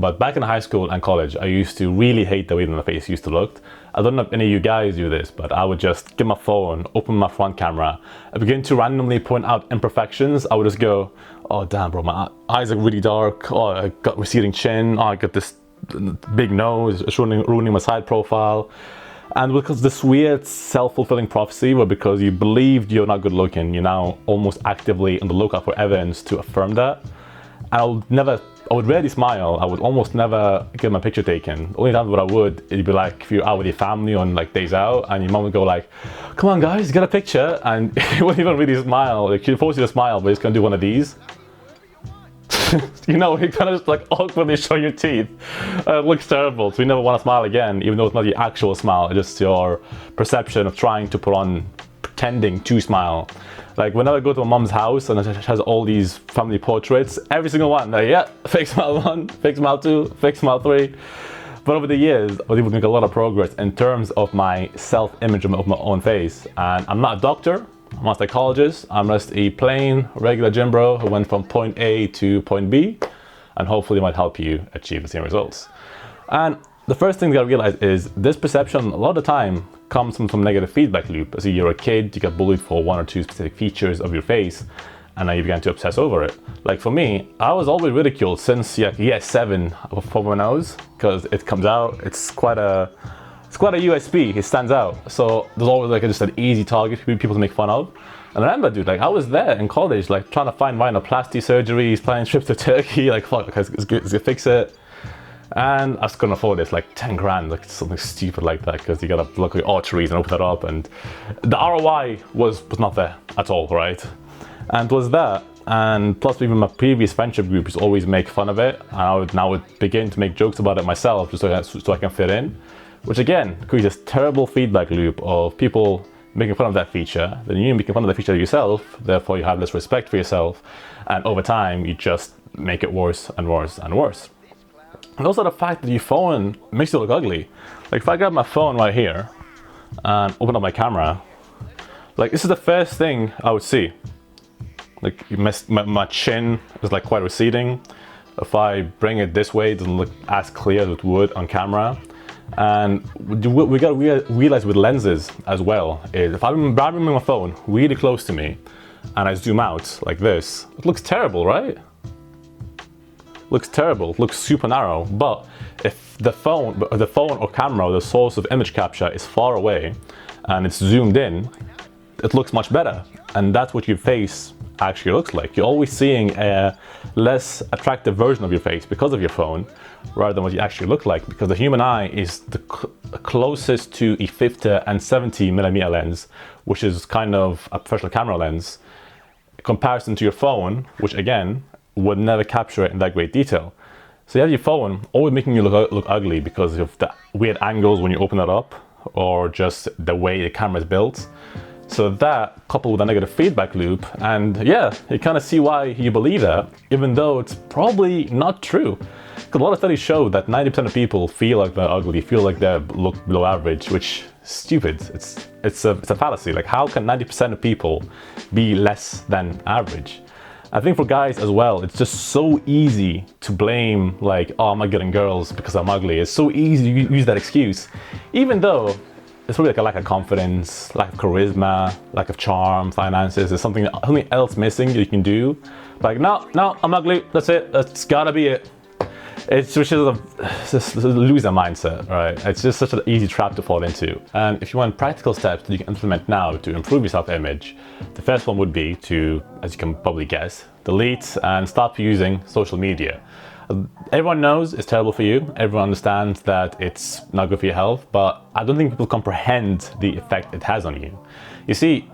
But back in high school and college, I used to really hate the way my face used to look. I don't know if any of you guys do this, but I would just get my phone, open my front camera, and begin to randomly point out imperfections. I would just go, oh damn bro, my eyes are really dark, oh I got receding chin, oh I got this big nose, it's ruining my side profile. And because this weird self-fulfilling prophecy where because you believed you're not good looking, you're now almost actively on the lookout for evidence to affirm that. And I would rarely smile. I would almost never get my picture taken. The only time that I would, it'd be like if you're out with your family on like days out and your mom would go like, come on guys, get a picture. And you wouldn't even really smile. Like she'd force you to smile, but you're just gonna do one of these. You know, you kind of just like awkwardly show your teeth. It looks terrible. So you never want to smile again, even though it's not your actual smile. It's just your perception of trying to put on, pretending to smile. Like whenever I go to my mom's house and she has all these family portraits, every single one, like yeah, fake smile 1, fake smile 2, fake smile 3. But over the years, I was able to make a lot of progress in terms of my self-image of my own face. And I'm not a doctor, I'm not a psychologist, I'm just a plain, regular gym bro who went from point A to point B, and hopefully might help you achieve the same results. And the first thing you gotta realize is this perception a lot of the time comes from some negative feedback loop. So you're a kid, you get bullied for 1 or 2 specific features of your face, and now you began to obsess over it. Like for me, I was always ridiculed since year 7 for my nose, because it comes out, it's quite a USP, it stands out. So there's always like just an easy target for people to make fun of. And I remember, dude, like I was there in college, like trying to find rhinoplasty surgeries, planning trips to Turkey, like fuck, it's gonna fix it. And I was gonna afford this, like 10 grand, like something stupid like that, because you gotta look at arteries and open that up, and the ROI was not there at all, right? And it was that, and plus even my previous friendship group used to always make fun of it, and I would now begin to make jokes about it myself, just so I can fit in, which again creates this terrible feedback loop of people making fun of that feature, then you making fun of the feature yourself, therefore you have less respect for yourself, and over time you just make it worse and worse and worse. And also the fact that your phone makes you look ugly. Like if I grab my phone right here and open up my camera, like this is the first thing I would see. Like my chin is like quite receding. If I bring it this way, it doesn't look as clear as it would on camera. And we gotta realize with lenses as well, is if I'm grabbing my phone really close to me and I zoom out like this, it looks terrible, right? Looks terrible, looks super narrow. But if the phone or camera, the source of image capture is far away and it's zoomed in, it looks much better. And that's what your face actually looks like. You're always seeing a less attractive version of your face because of your phone, rather than what you actually look like, because the human eye is the closest to a 50 and 70 millimeter lens, which is kind of a professional camera lens, in comparison to your phone, which again would never capture it in that great detail. So you have your phone always making you look ugly because of the weird angles when you open it up, or just the way the camera is built. So that coupled with a negative feedback loop, and yeah, you kind of see why you believe that, even though it's probably not true. Because a lot of studies show that 90% of people feel like they're ugly, feel like they look below average, which is stupid. It's a fallacy. Like how can 90% of people be less than average? I think for guys as well, it's just so easy to blame like, oh, I'm not getting girls because I'm ugly. It's so easy to use that excuse, even though it's probably like a lack of confidence, lack of charisma, lack of charm, finances. There's something else missing that you can do. Like, no, I'm ugly. That's it. That's gotta be it. It's just a loser mindset, right? It's just such an easy trap to fall into. And if you want practical steps that you can implement now to improve your self-image, the first one would be to, as you can probably guess, delete and stop using social media. Everyone knows it's terrible for you. Everyone understands that it's not good for your health, but I don't think people comprehend the effect it has on you. You see,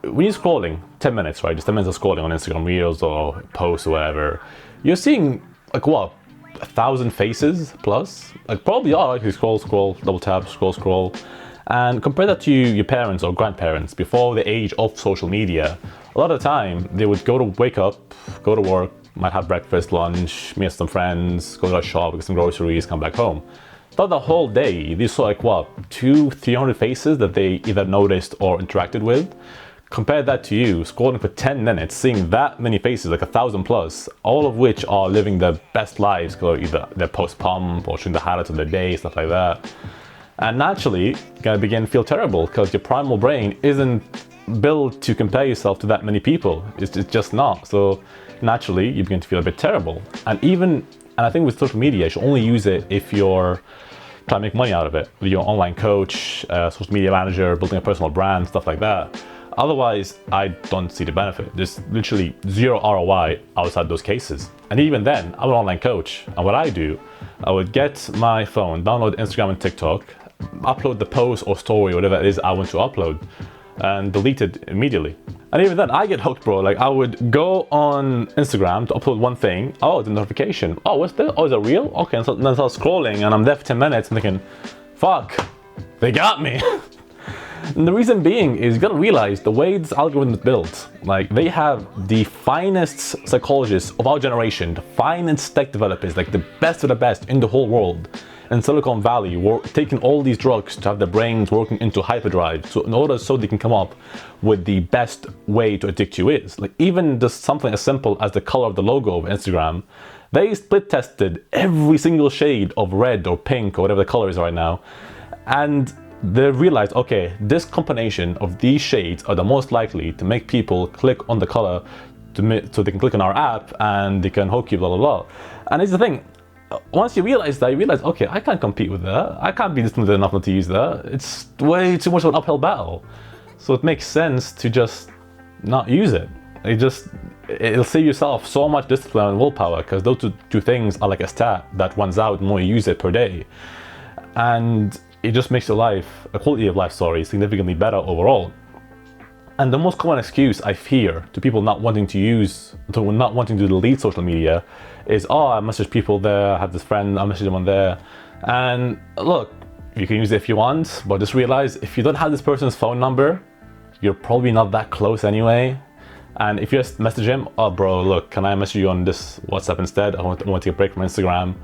when you're scrolling 10 minutes, right? Just 10 minutes of scrolling on Instagram Reels or posts or whatever, you're seeing like what? 1,000 faces plus? Like probably are, like you scroll, double tap, scroll. And compare that to your parents or grandparents before the age of social media. A lot of the time, they would wake up, go to work, might have breakfast, lunch, meet some friends, go to a shop, get some groceries, come back home. Throughout the whole day, they saw like what, 200-300 faces that they either noticed or interacted with. Compare that to you scrolling for 10 minutes, seeing that many faces, like 1,000 plus, all of which are living their best lives, because either they're post-pump or showing the highlights of their day, stuff like that. And naturally, you're gonna begin to feel terrible because your primal brain isn't built to compare yourself to that many people. It's just not. So naturally, you begin to feel a bit terrible. And I think with social media, you should only use it if you're trying to make money out of it. With your online coach, social media manager, building a personal brand, stuff like that. Otherwise, I don't see the benefit. There's literally zero ROI outside those cases. And even then, I'm an online coach. And what I do, I would get my phone, download Instagram and TikTok, upload the post or story, whatever it is I want to upload, and delete it immediately. And even then, I get hooked, bro. Like, I would go on Instagram to upload one thing. Oh, the notification. Oh, what's this? Oh, is it real? Okay, and so then I start scrolling, and I'm there for 10 minutes and thinking, fuck, they got me. And the reason being is you gotta realize the way this algorithm is built, like they have the finest psychologists of our generation, the finest tech developers, like the best of the best in the whole world. In Silicon Valley, we're taking all these drugs to have their brains working into hyperdrive, so they can come up with the best way to addict you is. Like even just something as simple as the color of the logo of Instagram, they split tested every single shade of red or pink or whatever the color is right now, and they realized, okay, this combination of these shades are the most likely to make people click on the color so they can click on our app and they can hook you, blah, blah, blah. And it's the thing, once you realize that, you realize, okay, I can't compete with that. I can't be disciplined enough not to use that. It's way too much of an uphill battle. So it makes sense to just not use it. It'll save yourself so much discipline and willpower, because those two things are like a stat that runs out the more you use it per day. And it just makes your life, a quality of life, significantly better overall. And the most common excuse I hear to people not wanting to delete social media is, oh, I message people there, I have this friend, I message them on there. And look, you can use it if you want, but just realize if you don't have this person's phone number, you're probably not that close anyway. And if you just message him, oh bro, look, can I message you on this WhatsApp instead? I want to take a break from Instagram.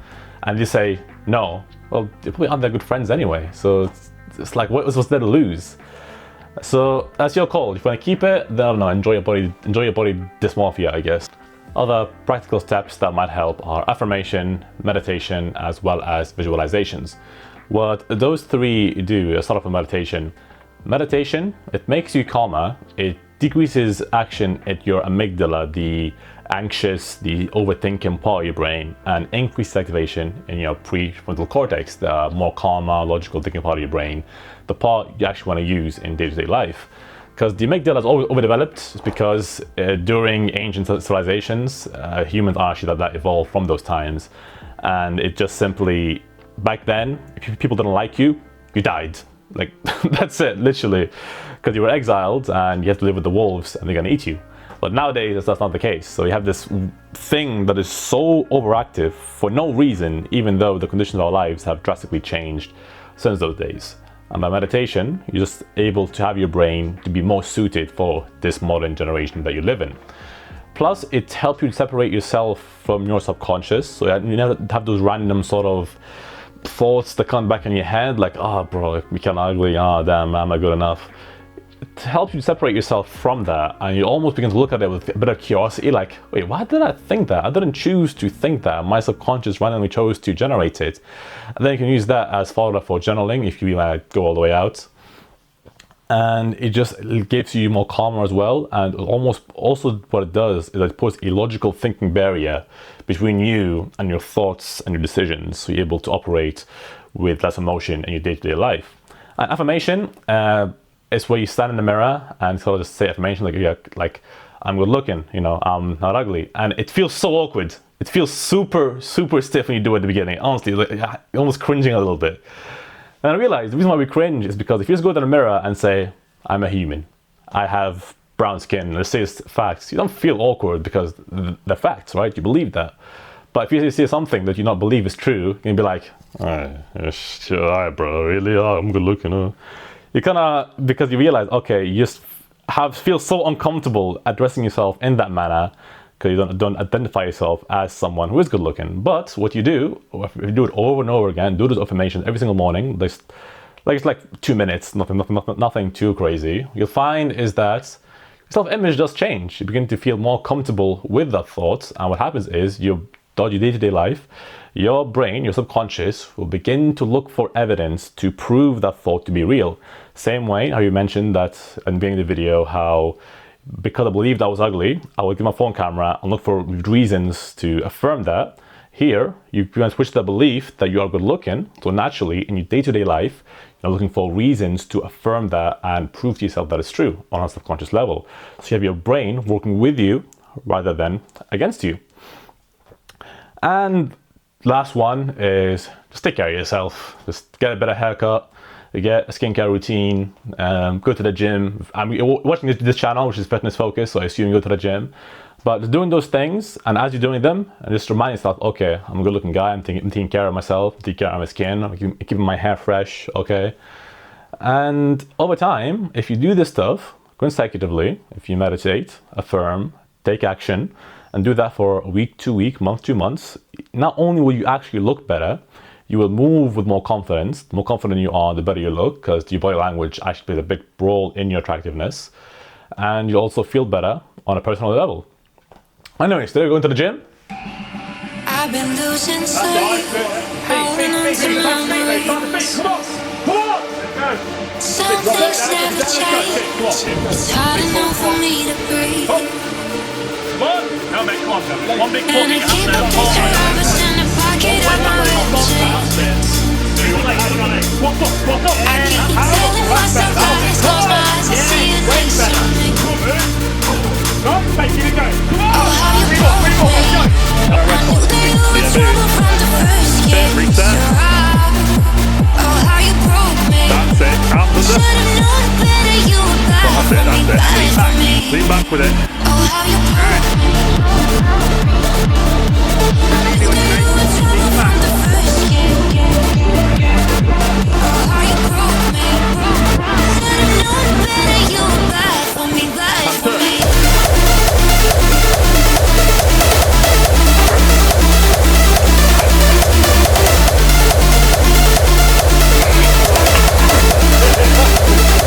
And you say no, well, you probably aren't that good friends anyway. So it's like, what's there to lose? So that's your call. If you want to keep it, then I don't know, enjoy your body dysmorphia, I guess. Other practical steps that might help are affirmation, meditation, as well as visualizations. What those three do, a sort of a meditation. Meditation, it makes you calmer. It decreases action at your amygdala, the anxious, the overthinking part of your brain, and increases activation in your prefrontal cortex, the more calmer, logical thinking part of your brain, the part you actually want to use in day-to-day life. Because the amygdala is overdeveloped because during ancient civilizations, humans are actually that evolved from those times. And it just simply, back then, if people didn't like you, you died. Like, that's it, literally. Because you were exiled and you have to live with the wolves and they're gonna eat you. But nowadays, that's not the case. So you have this thing that is so overactive for no reason, even though the conditions of our lives have drastically changed since those days. And by meditation, you're just able to have your brain to be more suited for this modern generation that you live in. Plus, it helps you separate yourself from your subconscious. So you never have those random sort of thoughts that come back in your head, like, oh bro, we can't ugly, oh damn, am I good enough? It helps you separate yourself from that, and you almost begin to look at it with a bit of curiosity, like, wait, why did I think that? I didn't choose to think that. My subconscious randomly chose to generate it. And then you can use that as fodder for journaling if you want to go all the way out. And it gives you more calmer as well. And almost also what it does is it puts a logical thinking barrier between you and your thoughts and your decisions, so you're able to operate with less emotion in your day-to-day life. And affirmation, it's where you stand in the mirror and sort of just say affirmation, like, yeah, like, I'm good looking, you know, I'm not ugly. And it feels so awkward. It feels super, super stiff when you do it at the beginning. Honestly, like, you're almost cringing a little bit. And I realized the reason why we cringe is because if you just go to the mirror and say, I'm a human, I have brown skin, let's say it's facts, you don't feel awkward because they're facts, right? You believe that. But if you say something that you not believe is true, you can be like, alright, bro, really? Oh, I'm good looking, huh? You kind of, because you realize, okay, you just feel so uncomfortable addressing yourself in that manner because you don't identify yourself as someone who is good looking. But what you do, if you do it over and over again, do those affirmations every single morning, it's like 2 minutes, nothing too crazy. You'll find is that self-image does change. You begin to feel more comfortable with that thought, and what happens is your day-to-day life, your brain, your subconscious, will begin to look for evidence to prove that thought to be real. Same way how you mentioned that in the beginning of the video, how because I believed I was ugly, I would get my phone camera and look for reasons to affirm that. Here, you switch the belief that you are good looking, so naturally in your day-to-day life, you're looking for reasons to affirm that and prove to yourself that it's true on a subconscious level. So you have your brain working with you rather than against you. And last one is just take care of yourself. Just get a better haircut, get a skincare routine, go to the gym. I'm watching this channel, which is fitness focused, so I assume you go to the gym. But doing those things, and as you're doing them, and just remind yourself, okay, I'm a good looking guy, I'm taking care of myself, taking care of my skin, I'm keeping my hair fresh, okay? And over time, if you do this stuff consecutively, if you meditate, affirm, take action, and do that for a week, 2 weeks, month, 2 months, not only will you actually look better, you will move with more confidence. The more confident you are, the better you look, because your body language actually plays a big role in your attractiveness. And you'll also feel better on a personal level. Anyways, today we're going to the gym. I've been losing sight, holding on to memories. Some things never change. It's hard enough for me to breathe. Now make one big pull. And I keep a picture of us in the pocket of my ribcage. I keep telling myself I can close my eyes and see it next to me. Oh, how you broke me. I knew that you were trouble from the first year. Oh, how you broke me. That's it, Should've known better, you were bad for me, bad for me. Lean back with it.